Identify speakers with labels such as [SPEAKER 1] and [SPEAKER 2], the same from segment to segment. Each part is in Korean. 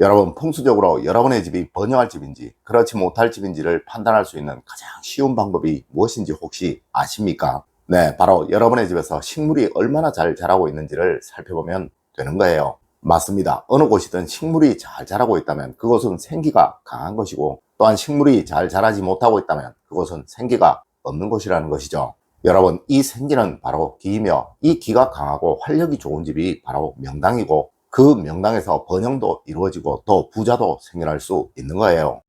[SPEAKER 1] 여러분, 풍수적으로 여러분의 집이 번영할 집인지 그렇지 못할 집인지를 판단할 수 있는 가장 쉬운 방법이 무엇인지 혹시 아십니까? 네, 바로 여러분의 집에서 식물이 얼마나 잘 자라고 있는지를 살펴보면 되는 거예요. 맞습니다. 어느 곳이든 식물이 잘 자라고 있다면 그곳은 생기가 강한 것이고, 또한 식물이 잘 자라지 못하고 있다면 그곳은 생기가 없는 곳이라는 것이죠. 여러분, 이 생기는 바로 기이며, 이 기가 강하고 활력이 좋은 집이 바로 명당이고, 그 명당에서 번영도 이루어지고 또 부자도 생겨날 수 있는 거예요.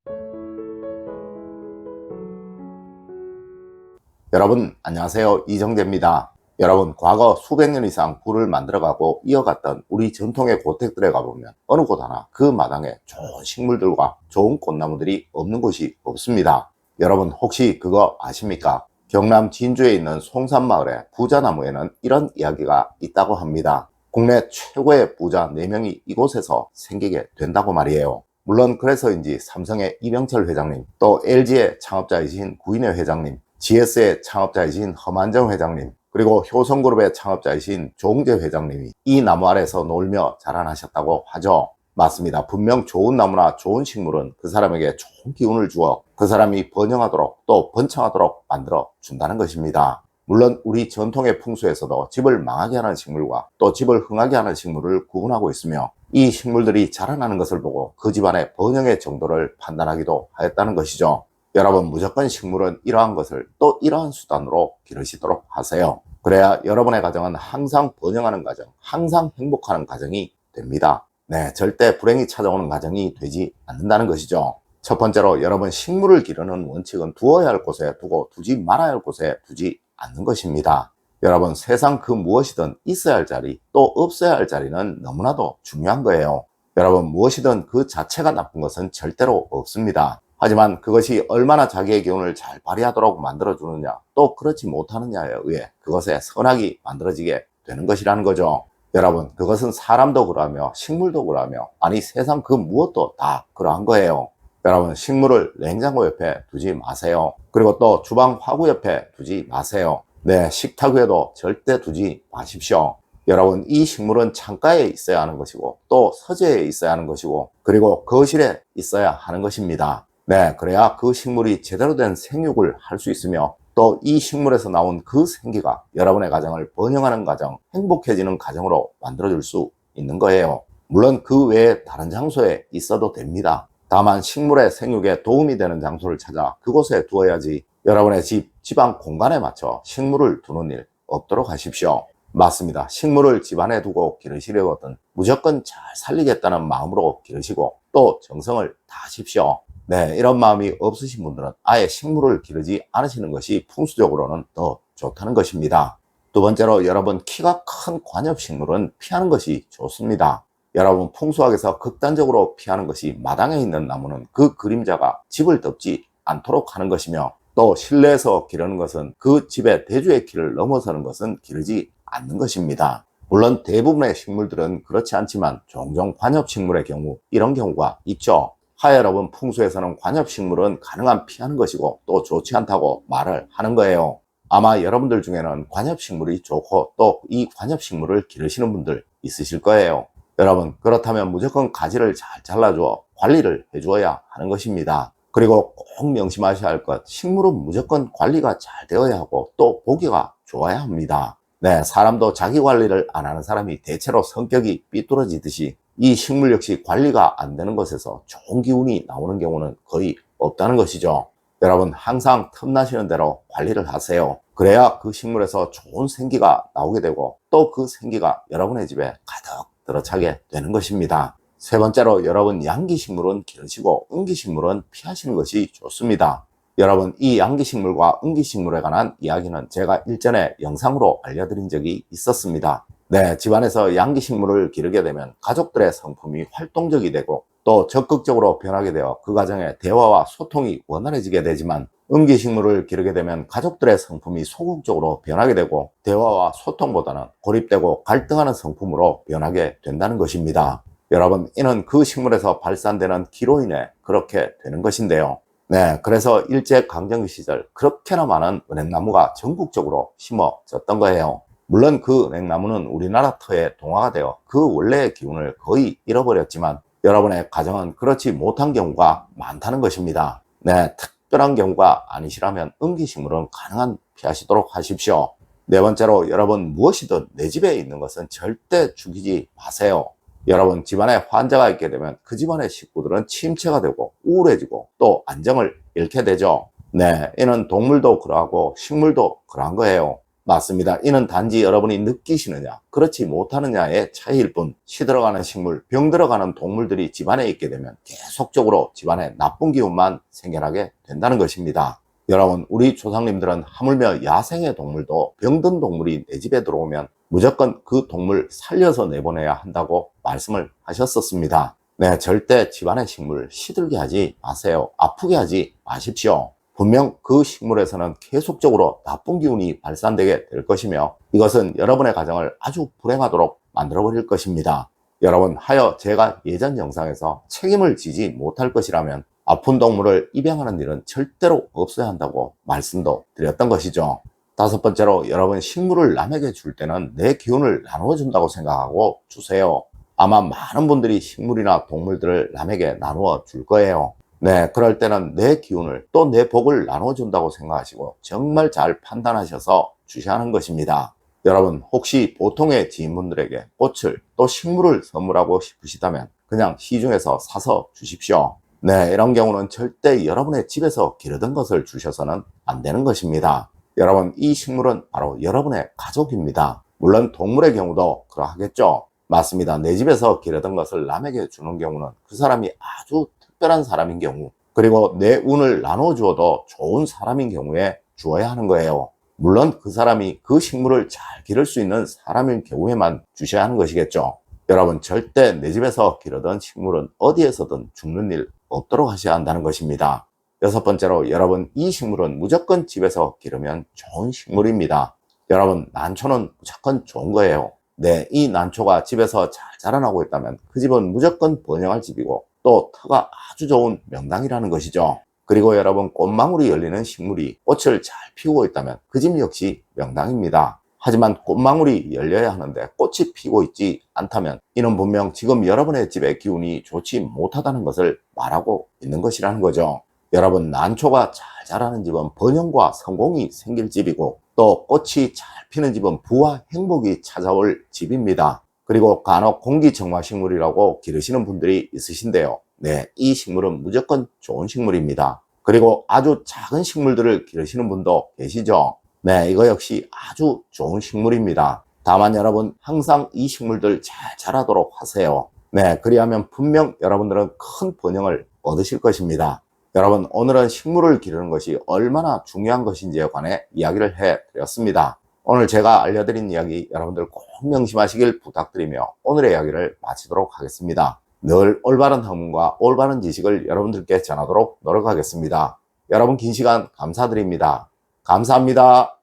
[SPEAKER 1] 여러분, 안녕하세요. 이정재입니다. 여러분, 과거 수백 년 이상 부를 만들어가고 이어갔던 우리 전통의 고택들에 가보면 어느 곳 하나 그 마당에 좋은 식물들과 좋은 꽃나무들이 없는 곳이 없습니다. 여러분, 혹시 그거 아십니까? 경남 진주에 있는 송산마을의 부자나무에는 이런 이야기가 있다고 합니다. 국내 최고의 부자 4명이 이곳에서 생기게 된다고 말이에요. 물론 그래서인지 삼성의 이병철 회장님, 또 LG의 창업자이신 구인혜 회장님, GS의 창업자이신 허만정 회장님, 그리고 효성그룹의 창업자이신 조홍재 회장님이 이 나무 아래서 놀며 자라나셨다고 하죠. 맞습니다. 분명 좋은 나무나 좋은 식물은 그 사람에게 좋은 기운을 주어 그 사람이 번영하도록 또 번창하도록 만들어 준다는 것입니다. 물론 우리 전통의 풍수에서도 집을 망하게 하는 식물과 또 집을 흥하게 하는 식물을 구분하고 있으며, 이 식물들이 자라나는 것을 보고 그 집안의 번영의 정도를 판단하기도 하였다는 것이죠. 여러분, 무조건 식물은 이러한 것을 또 이러한 수단으로 기르시도록 하세요. 그래야 여러분의 가정은 항상 번영하는 가정, 항상 행복하는 가정이 됩니다. 네, 절대 불행이 찾아오는 가정이 되지 않는다는 것이죠. 첫 번째로, 여러분, 식물을 기르는 원칙은 두어야 할 곳에 두고 두지 말아야 할 곳에 두지 않는 것입니다. 여러분, 세상 그 무엇이든 있어야 할 자리 또 없어야 할 자리는 너무나도 중요한 거예요. 여러분, 무엇이든 그 자체가 나쁜 것은 절대로 없습니다. 하지만 그것이 얼마나 자기의 기운을 잘 발휘하도록 만들어주느냐, 또 그렇지 못하느냐에 의해 그것에 선악이 만들어지게 되는 것이라는 거죠. 여러분, 그것은 사람도 그러하며 식물도 그러하며, 아니 세상 그 무엇도 다 그러한 거예요. 여러분, 식물을 냉장고 옆에 두지 마세요. 그리고 또 주방 화구 옆에 두지 마세요. 네, 식탁 위에도 절대 두지 마십시오. 여러분, 이 식물은 창가에 있어야 하는 것이고 또 서재에 있어야 하는 것이고, 그리고 거실에 있어야 하는 것입니다. 네, 그래야 그 식물이 제대로 된 생육을 할 수 있으며, 또 이 식물에서 나온 그 생기가 여러분의 가정을 번영하는 가정, 행복해지는 가정으로 만들어줄 수 있는 거예요. 물론 그 외에 다른 장소에 있어도 됩니다. 다만 식물의 생육에 도움이 되는 장소를 찾아 그곳에 두어야지, 여러분의 집안 공간에 맞춰 식물을 두는 일 없도록 하십시오. 맞습니다. 식물을 집안에 두고 기르시려거든 무조건 잘 살리겠다는 마음으로 기르시고 또 정성을 다하십시오. 네, 이런 마음이 없으신 분들은 아예 식물을 기르지 않으시는 것이 풍수적으로는 더 좋다는 것입니다. 두 번째로, 여러분, 키가 큰 관엽식물은 피하는 것이 좋습니다. 여러분, 풍수학에서 극단적으로 피하는 것이, 마당에 있는 나무는 그 그림자가 집을 덮지 않도록 하는 것이며, 또 실내에서 기르는 것은 그 집의 대주의 키를 넘어서는 것은 기르지 않는 것입니다. 물론 대부분의 식물들은 그렇지 않지만 종종 관엽식물의 경우 이런 경우가 있죠. 여러분, 풍수에서는 관엽식물은 가능한 피하는 것이고 또 좋지 않다고 말을 하는 거예요. 아마 여러분들 중에는 관엽식물이 좋고 또 이 관엽식물을 기르시는 분들 있으실 거예요. 여러분, 그렇다면 무조건 가지를 잘 잘라주어 관리를 해주어야 하는 것입니다. 그리고 꼭 명심하셔야 할 것, 식물은 무조건 관리가 잘 되어야 하고 또 보기가 좋아야 합니다. 네, 사람도 자기 관리를 안 하는 사람이 대체로 성격이 삐뚤어지듯이 이 식물 역시 관리가 안 되는 것에서 좋은 기운이 나오는 경우는 거의 없다는 것이죠. 여러분, 항상 틈나시는 대로 관리를 하세요. 그래야 그 식물에서 좋은 생기가 나오게 되고 또 그 생기가 여러분의 집에 가득 들어차게 되는 것입니다. 세 번째로, 여러분, 양기식물은 기르시고 음기식물은 피하시는 것이 좋습니다. 여러분, 이 양기식물과 음기식물에 관한 이야기는 제가 일전에 영상으로 알려드린 적이 있었습니다. 네, 집안에서 양기식물을 기르게 되면 가족들의 성품이 활동적이 되고 또 적극적으로 변하게 되어 그 가정의 대화와 소통이 원활해지게 되지만, 음기식물을 기르게 되면 가족들의 성품이 소극적으로 변하게 되고 대화와 소통보다는 고립되고 갈등하는 성품으로 변하게 된다는 것입니다. 여러분, 이는 그 식물에서 발산되는 기로 인해 그렇게 되는 것인데요. 네, 그래서 일제강점기 시절 그렇게나 많은 은행나무가 전국적으로 심어졌던 거예요. 물론 그 은행나무는 우리나라 터에 동화가 되어 그 원래의 기운을 거의 잃어버렸지만, 여러분의 가정은 그렇지 못한 경우가 많다는 것입니다. 네, 특별한 경우가 아니시라면 음기식물은 가능한 피하시도록 하십시오. 네 번째로, 여러분 무엇이든 내 집에 있는 것은 절대 죽이지 마세요. 여러분 집안에 환자가 있게 되면 그 집안의 식구들은 침체가 되고 우울해지고 또 안정을 잃게 되죠. 네, 이는 동물도 그러하고 식물도 그러한 거예요. 맞습니다. 이는 단지 여러분이 느끼시느냐 그렇지 못하느냐의 차이일 뿐, 시들어가는 식물, 병들어가는 동물들이 집안에 있게 되면 계속적으로 집안에 나쁜 기운만 생겨나게 된다는 것입니다. 여러분, 우리 조상님들은 하물며 야생의 동물도 병든 동물이 내 집에 들어오면 무조건 그 동물 살려서 내보내야 한다고 말씀을 하셨었습니다. 네, 절대 집안의 식물 시들게 하지 마세요. 아프게 하지 마십시오. 분명 그 식물에서는 계속적으로 나쁜 기운이 발산되게 될 것이며 이것은 여러분의 가정을 아주 불행하도록 만들어 버릴 것입니다. 여러분, 하여 제가 예전 영상에서 책임을 지지 못할 것이라면 아픈 동물을 입양하는 일은 절대로 없어야 한다고 말씀도 드렸던 것이죠. 다섯 번째로, 여러분 식물을 남에게 줄 때는 내 기운을 나누어 준다고 생각하고 주세요. 아마 많은 분들이 식물이나 동물들을 남에게 나누어 줄 거예요. 네, 그럴 때는 내 기운을 또 내 복을 나누어 준다고 생각하시고 정말 잘 판단하셔서 주셔야 하는 것입니다. 여러분, 혹시 보통의 지인분들에게 꽃을 또 식물을 선물하고 싶으시다면 그냥 시중에서 사서 주십시오. 네, 이런 경우는 절대 여러분의 집에서 기르던 것을 주셔서는 안 되는 것입니다. 여러분, 이 식물은 바로 여러분의 가족입니다. 물론 동물의 경우도 그러하겠죠. 맞습니다. 내 집에서 기르던 것을 남에게 주는 경우는 그 사람이 아주 특별한 사람인 경우, 그리고 내 운을 나눠 주어도 좋은 사람인 경우에 주어야 하는 거예요. 물론 그 사람이 그 식물을 잘 기를 수 있는 사람인 경우에만 주셔야 하는 것이겠죠. 여러분, 절대 내 집에서 기르던 식물은 어디에서든 죽는 일 없도록 하셔야 한다는 것입니다. 여섯 번째로, 여러분 이 식물은 무조건 집에서 기르면 좋은 식물입니다. 여러분, 난초는 무조건 좋은 거예요. 네, 이 난초가 집에서 잘 자라나고 있다면 그 집은 무조건 번영할 집이고 또 터가 아주 좋은 명당이라는 것이죠. 그리고 여러분, 꽃망울이 열리는 식물이 꽃을 잘 피우고 있다면 그 집 역시 명당입니다. 하지만 꽃망울이 열려야 하는데 꽃이 피고 있지 않다면 이는 분명 지금 여러분의 집의 기운이 좋지 못하다는 것을 말하고 있는 것이라는 거죠. 여러분, 난초가 잘 자라는 집은 번영과 성공이 생길 집이고 또 꽃이 잘 피는 집은 부와 행복이 찾아올 집입니다. 그리고 간혹 공기청마 식물이라고 기르시는 분들이 있으신데요. 네, 이 식물은 무조건 좋은 식물입니다. 그리고 아주 작은 식물들을 기르시는 분도 계시죠. 네, 이거 역시 아주 좋은 식물입니다. 다만 여러분, 항상 이 식물들 잘 자라도록 하세요. 네, 그리하면 분명 여러분들은 큰 번영을 얻으실 것입니다. 여러분, 오늘은 식물을 기르는 것이 얼마나 중요한 것인지에 관해 이야기를 해드렸습니다. 오늘 제가 알려드린 이야기 여러분들 꼭 명심하시길 부탁드리며 오늘의 이야기를 마치도록 하겠습니다. 늘 올바른 학문과 올바른 지식을 여러분들께 전하도록 노력하겠습니다. 여러분, 긴 시간 감사드립니다. 감사합니다.